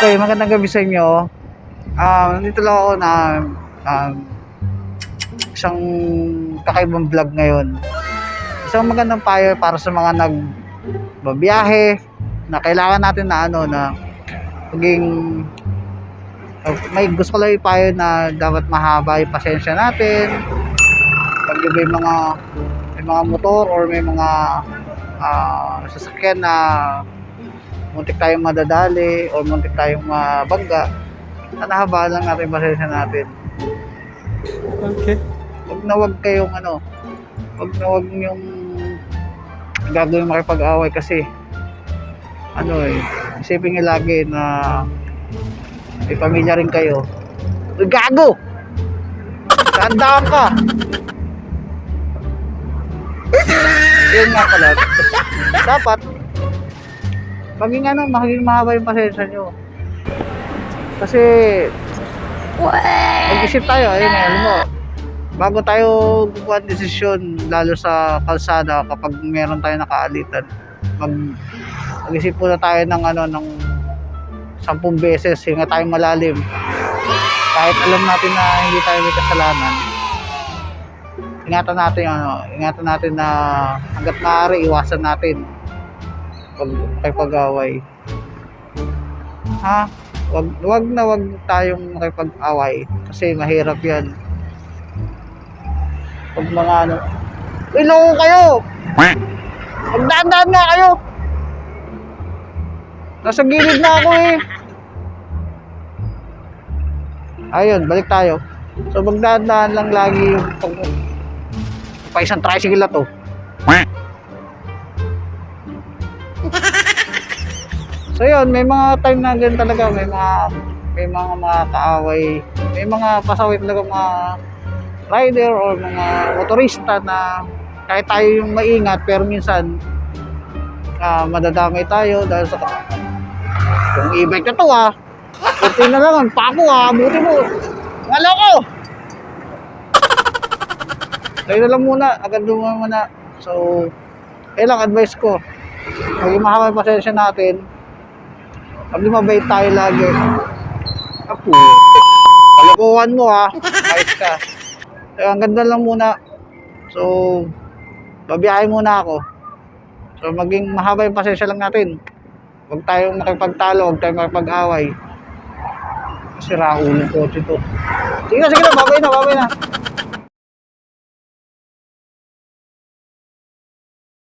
Okay, magandang gabi sa inyo. Nandito lang ako na um, isang kakaibang vlog ngayon. Isang magandang payo para sa mga nagbabiyahe na kailangan natin na maging may gusto ko lang ipayo na dapat mahaba yung pasensya natin. Pag may mga motor or may mga sasakyan na muntik tayong madadali o muntik tayong mabangga, nahabaan lang natin yung pasensya natin. Okay. Wag kayong wag yung gagawin makipag-away kasi isipin nyo lagi na may pamilya rin kayo. Uy, gago! Tandaan ka! Yun nga pala. Dapat maging mahaba yung pasensya nyo. Kasi mag-isip tayo, alam mo, bago tayo gumawa ng desisyon, lalo sa kalsada kapag meron tayo nakaalitan, mag-isip muna tayo ng 10 beses, hinga tayong malalim. Kahit alam natin na hindi tayo may kasalanan, ingatan natin na hangga't maaari iwasan natin pag-away. Wag tayong makipag-away kasi mahirap 'yan. Pag mga loko kayo. Magdaan-daan nga kayo. Nasa gilid na ako eh. Ayun, balik tayo. So magdaan-daan lang lagi yung pa isang tricycle na to. So yun, may mga time na ganun talaga, may mga kaaway, may mga pasaway talaga mga rider or mga motorista na kahit tayo yung maingat pero minsan madadamay tayo dahil sa yung e-bike na to kunti na naman, pako abuti mo, mga loko! Tayo na lang muna, agad muna. So, lang advice ko, maging mahaba yung pasensya natin. Pag lumabay tayo lagi, kalokohan mo ayos ka. So, ang ganda lang muna. So, babiyahe muna ako. So, maging mahaba yung pasensya lang natin. Huwag tayong makipagtalo, huwag tayong makipag-away. Kasi raulo ko ito. Sige na, babay na.